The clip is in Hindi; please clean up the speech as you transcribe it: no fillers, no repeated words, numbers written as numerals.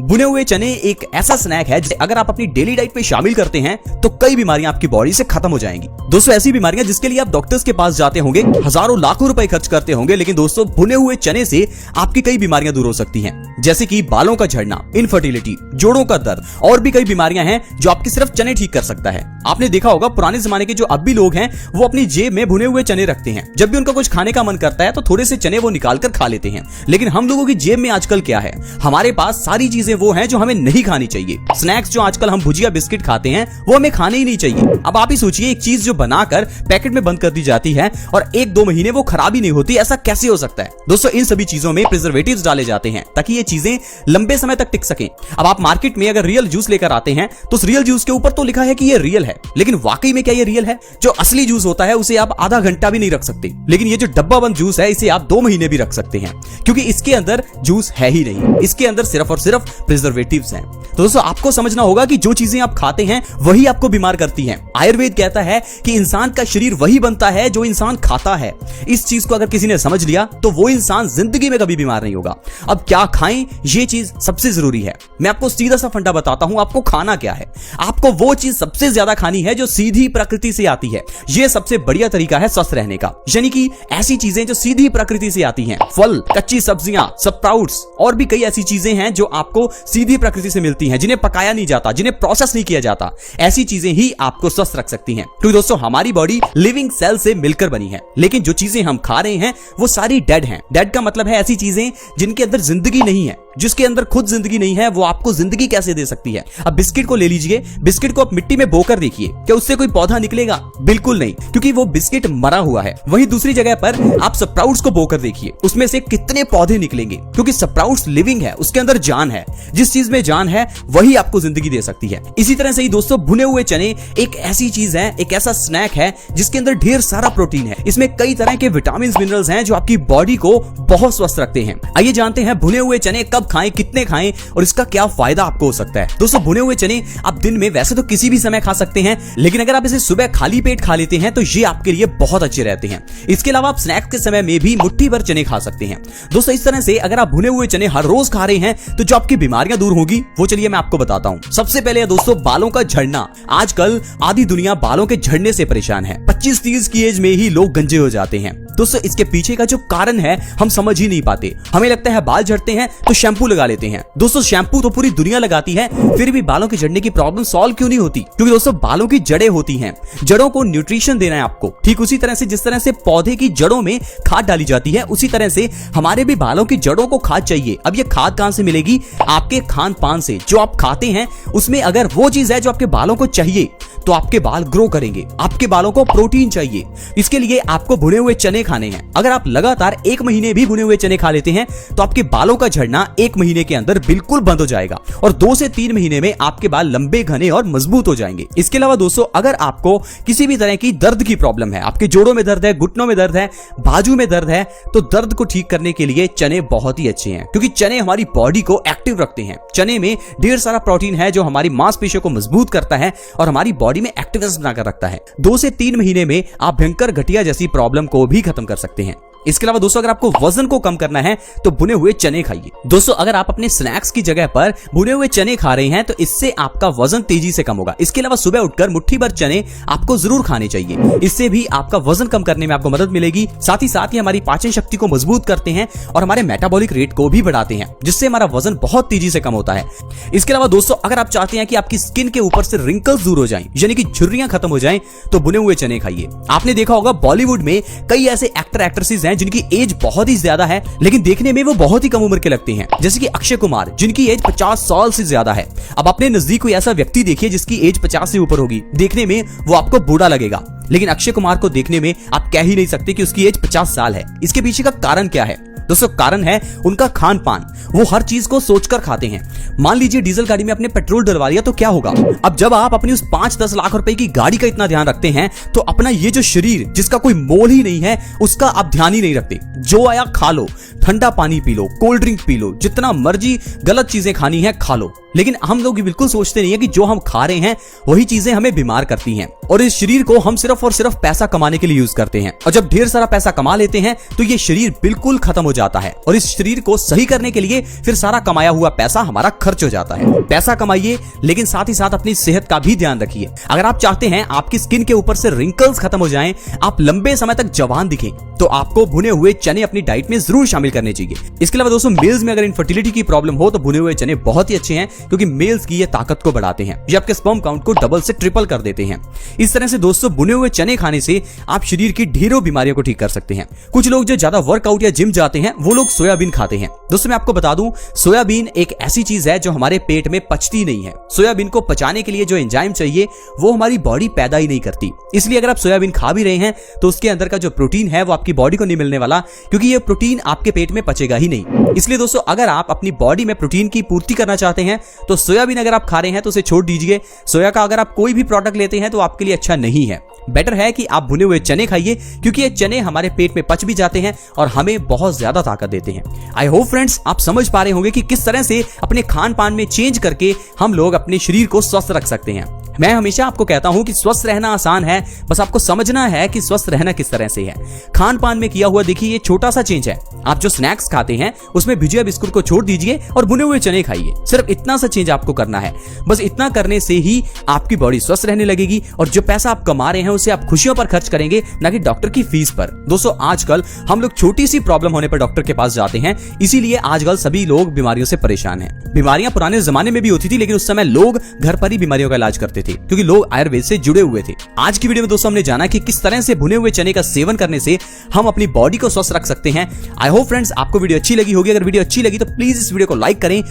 भुने हुए चने एक ऐसा स्नैक है जिसे अगर आप अपनी डेली डाइट में शामिल करते हैं तो कई बीमारियां आपकी बॉडी से खत्म हो जाएंगी। दोस्तों ऐसी बीमारियां जिसके लिए आप डॉक्टर्स के पास जाते होंगे, हजारों लाखों रुपए खर्च करते होंगे, लेकिन दोस्तों भुने हुए चने से आपकी कई बीमारियां दूर हो सकती हैं, जैसे कि बालों का झड़ना, इनफर्टिलिटी, जोड़ों का दर्द और भी कई बीमारियां हैं जो आपकी सिर्फ चने ठीक कर सकता है। आपने देखा होगा पुराने जमाने के जो अब भी लोग हैं वो अपनी जेब में भुने हुए चने रखते हैं। जब भी उनका कुछ खाने का मन करता है तो थोड़े से चने वो निकाल कर खा लेते हैं। लेकिन हम लोगों की जेब में आजकल क्या है, हमारे पास सारी चीजें वो हैं जो हमें नहीं खानी चाहिए। स्नैक्स जो आजकल हम भुजिया बिस्किट खाते हैं वो हमें खाने ही नहीं चाहिए। अब आप ही सोचिए, एक चीज जो बनाकर पैकेट में बंद कर दी जाती है और 1-2 महीने वो खराब ही नहीं होती, ऐसा कैसे हो सकता है? दोस्तों इन सभी चीजों में प्रिजर्वेटिव्स डाले जाते हैं ताकि ये चीजें लंबे समय तक टिक सकें। अब आप मार्केट में अगर रियल जूस लेकर आते हैं तो उस रियल जूस के ऊपर तो लिखा है कि ये रियल है, लेकिन वाकई में क्या ये रियल है? जो असली जूस होता है उसे आप आधा घंटा भी नहीं रख सकते, लेकिन ये जो डब्बा बंद जूस है इसे आप 2 महीने भी रख सकते हैं, क्योंकि इसके अंदर जूस है ही नहीं, इसके अंदर सिर्फ और सिर्फ प्रिजर्वेटिव्स हैं। तो दोस्तों आपको समझना होगा कि जो चीजें आप खाते हैं वही आपको बीमार करती हैं। आयुर्वेद कहता है कि इंसान का शरीर वही बनता है जो इंसान खाता है। इस चीज को अगर किसी ने समझ लिया तो वो इंसान जिंदगी में कभी बीमार नहीं होगा। अब क्या खाएं, ये चीज सबसे जरूरी है। मैं आपको सीधा सा फंडा बताता हूं, आपको खाना क्या है। आपको वो चीज सबसे ज्यादा खानी है जो सीधी प्रकृति से आती है। ये सबसे बढ़िया तरीका है स्वस्थ रहने का, यानी कि ऐसी चीजें जो सीधी प्रकृति से आती हैं, फल, कच्ची सब्जियां, स्प्राउट्स और भी कई ऐसी चीजें हैं जो आपको सीधी प्रकृति से मिलती हैं, जिन्हें पकाया नहीं जाता, जिन्हें प्रोसेस नहीं किया जाता। ऐसी चीजें ही आपको स्वस्थ रख सकती हैं, क्योंकि दोस्तों हमारी बॉडी लिविंग सेल से मिलकर बनी है, लेकिन जो चीजें हम खा रहे हैं वो सारी डेड हैं। डेड का मतलब है ऐसी चीजें जिनके अंदर जिंदगी नहीं है। जिसके अंदर खुद जिंदगी नहीं है वो आपको जिंदगी कैसे दे सकती है? अब बिस्किट को ले लीजिए, बिस्किट को आप मिट्टी में बोकर देखिए, क्या उससे कोई पौधा निकलेगा? बिल्कुल नहीं, क्योंकि वो बिस्किट मरा हुआ है। वहीं दूसरी जगह पर आप स्प्राउट्स को बोकर देखिए, उसमें से कितने पौधे निकलेंगे, क्योंकि स्प्राउट्स लिविंग है, उसके अंदर जान है। जिस चीज में जान है वही आपको जिंदगी दे सकती है। इसी तरह से ही दोस्तों भुने हुए चने एक ऐसी चीज है, एक ऐसा स्नैक है जिसके अंदर ढेर सारा प्रोटीन है। इसमें कई तरह के विटामिन मिनरल्स हैं जो आपकी बॉडी को बहुत स्वस्थ रखते हैं। आइए जानते हैं भुने हुए चने कब खाएं, कितने खाएं और इसका क्या फायदा आपको हो सकता है। दोस्तों भुने हुए चने आप दिन में वैसे तो किसी भी समय खा सकते हैं, लेकिन अगर आप इसे सुबह खाली पेट खा लेते हैं तो ये आपके लिए बहुत अच्छे रहते हैं। इसके अलावा आप स्नैक्स के समय में भी मुट्ठी भर चने खा सकते हैं। दोस्तों इस तरह से अगर आप भुने हुए चने हर रोज खा रहे हैं तो जो आपकी बीमारियां दूर होगी वो चलिए मैं आपको बताता हूं। सबसे पहले दोस्तों बालों का झड़ना। आजकल आधी दुनिया बालों के झड़ने से परेशान है। 25-30 की एज में ही लोग गंजे हो जाते हैं। दोस्तों इसके पीछे का जो कारण है हम समझ ही नहीं पाते। हमें लगता है बाल झड़ते हैं तो शैम्पू लगा लेते हैं। दोस्तों शैम्पू तो पूरी दुनिया लगाती है, फिर भी बालों के झड़ने की प्रॉब्लम सॉल्व क्यों नहीं होती? क्योंकि दोस्तों बालों की जड़ें होती हैं, जड़ों को न्यूट्रिशन देना है आपको। ठीक उसी तरह से जिस तरह से पौधे की जड़ों में खाद डाली जाती है, उसी तरह से हमारे भी बालों की जड़ों को खाद चाहिए। अब ये खाद कहां से मिलेगी? आपके खान पान से। जो आप खाते हैं उसमें अगर वो चीज है जो आपके बालों को चाहिए तो आपके बाल ग्रो करेंगे। आपके बालों को प्रोटीन चाहिए, इसके लिए आपको भुने हुए चने खाने हैं। अगर आप लगातार 1 महीने भी भुने हुए चने खा लेते हैं तो आपके बालों का झड़ना 1 महीने के अंदर बिल्कुल बंद हो जाएगा और 2 से 3 महीने में आपके बाल लंबे, घने और मजबूत हो जाएंगे। इसके अलावा दोस्तों अगर आपको किसी भी तरह की दर्द की प्रॉब्लम है, आपके जोड़ों में दर्द है, घुटनों में दर्द है, बाजू में दर्द है, तो दर्द को ठीक करने के लिए चने बहुत ही अच्छे हैं, क्योंकि चने हमारी बॉडी को एक्टिव रखते हैं। चने में ढेर सारा प्रोटीन है जो हमारी मांसपेशियों को मजबूत करता है और हमारी बॉडी में एक्टिवनेस बनाकर रखता है। 2 से 3 महीने में आप भयंकर गठिया जैसी प्रॉब्लम को भी खत्म कर सकते हैं। इसके अलावा दोस्तों अगर आपको वजन को कम करना है तो भुने हुए चने खाइए। दोस्तों अगर आप अपने स्नैक्स की जगह पर भुने हुए चने खा रहे हैं तो इससे आपका वजन तेजी से कम होगा। इसके अलावा सुबह उठकर मुट्ठी भर चने आपको जरूर खाने चाहिए, इससे भी आपका वजन कम करने में आपको मदद मिलेगी। साथ ही हमारी पाचन शक्ति को मजबूत करते हैं और हमारे मेटाबॉलिक रेट को भी बढ़ाते हैं, जिससे हमारा वजन बहुत तेजी से कम होता है। इसके अलावा दोस्तों अगर आप चाहते हैं कि आपकी स्किन के ऊपर से रिंकल्स दूर हो जाएं, यानी कि झुर्रियां खत्म हो जाएं, तो भुने हुए चने खाइए। आपने देखा होगा बॉलीवुड में कई ऐसे एक्टर एक्ट्रेसेस हैं जिनकी एज बहुत ही ज्यादा है, लेकिन देखने में वो बहुत ही कम उम्र के लगते हैं, जैसे कि अक्षय कुमार जिनकी एज 50 साल से ज्यादा है। अब अपने नजदीक कोई ऐसा व्यक्ति देखिए जिसकी एज 50 से ऊपर होगी, देखने में वो आपको बूढ़ा लगेगा, लेकिन अक्षय कुमार को देखने में आप कह ही नहीं सकते कि उसकी एज 50 साल है। इसके पीछे का कारण क्या है? दोस्तों कारण है उनका खान पान। वो हर चीज को सोचकर खाते हैं। मान लीजिए डीजल गाड़ी में आपने पेट्रोल डलवा लिया तो क्या होगा? अब जब आप अपनी उस 5-10 लाख रुपए की गाड़ी का इतना ध्यान रखते हैं तो अपना ये जो शरीर जिसका कोई मोल ही नहीं है उसका आप ध्यान ही नहीं रखते। जो आया खा लो, ठंडा पानी P low, cold drink P low, जितना मर्जी गलत चीजें खानी है खा लो, लेकिन हम लोग बिल्कुल सोचते नहीं है कि जो हम खा रहे हैं वही चीजें हमें बीमार करती हैं और इस शरीर को हम सिर्फ और सिर्फ पैसा कमाने के लिए यूज करते हैं। और जब ढेर सारा पैसा कमा लेते हैं तो ये शरीर बिल्कुल खत्म हो जाता है और इस शरीर को सही करने के लिए फिर सारा कमाया हुआ पैसा हमारा खर्च हो जाता है। पैसा कमाइए लेकिन साथ ही साथ अपनी सेहत का भी ध्यान रखिए। अगर आप चाहते हैं आपकी स्किन के ऊपर से रिंकल्स खत्म हो जाएं, आप लंबे समय तक जवान दिखें, तो आपको भुने हुए चने अपनी डाइट में जरूर शामिल करने चाहिए। इसके अलावा दोस्तों मेल्स में अगर इनफर्टिलिटी की प्रॉब्लम हो तो भुने हुए चने बहुत ही अच्छे हैं, क्योंकि मेल्स की ये ताकत को बढ़ाते हैं, ये आपके स्पर्म काउंट को डबल से ट्रिपल कर देते हैं। इस तरह से दोस्तों भुने हुए चने खाने से आप शरीर की ढेरों बीमारियों को ठीक कर सकते हैं। कुछ लोग जो ज्यादा वर्कआउट या जिम जाते हैं वो लोग सोयाबीन खाते हैं। दोस्तों मैं आपको बता दूं, सोयाबीन एक ऐसी चीज है जो हमारे पेट में पचती नहीं है। सोयाबीन को पचाने के लिए जो एंजाइम चाहिए वो हमारी बॉडी पैदा ही नहीं करती। इसलिए अगर आप सोयाबीन खा भी रहे हैं तो उसके अंदर का जो प्रोटीन है वो आपकी बॉडी को नहीं मिलने वाला, क्योंकि ये प्रोटीन आपके पेट में पचेगा ही नहीं। इसलिए दोस्तों अगर आप अपनी बॉडी में प्रोटीन की पूर्ति करना चाहते हैं तो सोयाबीन अगर आप खा रहे हैं तो उसे छोड़ दीजिए। सोया का अगर आप कोई भी प्रोडक्ट लेते हैं तो आपके लिए अच्छा नहीं है। बेटर है कि आप भुने हुए चने खाइए, क्योंकि ये चने हमारे पेट में पच भी जाते हैं और हमें बहुत ज्यादा ताकत देते हैं। आई होप फ्रेंड्स आप समझ पा रहे होंगे कि किस तरह से अपने खान पान में चेंज करके हम लोग अपने शरीर को स्वस्थ रख सकते हैं। मैं हमेशा आपको कहता हूं कि स्वस्थ रहना आसान है, बस आपको समझना है कि स्वस्थ रहना किस तरह से है। खान पान में किया हुआ देखिए ये छोटा सा चेंज है। आप जो स्नैक्स खाते हैं उसमें भुजिया बिस्कुट को छोड़ दीजिए और भुने हुए चने खाइए। सिर्फ इतना सा चेंज आपको करना है। बस इतना करने से ही आपकी बॉडी स्वस्थ रहने लगेगी और जो पैसा आप कमा रहे हैं उसे आप खुशियों पर खर्च करेंगे, ना कि डॉक्टर की फीस पर। दोस्तों आजकल हम लोग छोटी सी प्रॉब्लम होने पर डॉक्टर के पास जाते हैं, इसीलिए आजकल सभी लोग बीमारियों से परेशान हैं। बीमारियां पुराने जमाने में भी होती थी, लेकिन उस समय लोग घर पर ही बीमारियों का इलाज करते थे, क्योंकि लोग आयुर्वेद से जुड़े हुए थे। आज की वीडियो में दोस्तों हमने जाना कि किस तरह से भुने हुए चने का सेवन करने से हम अपनी बॉडी को स्वस्थ रख सकते हैं। आई होप फ्रेंड्स आपको वीडियो अच्छी लगी होगी। अगर वीडियो अच्छी लगी तो प्लीज इस वीडियो को लाइक करें।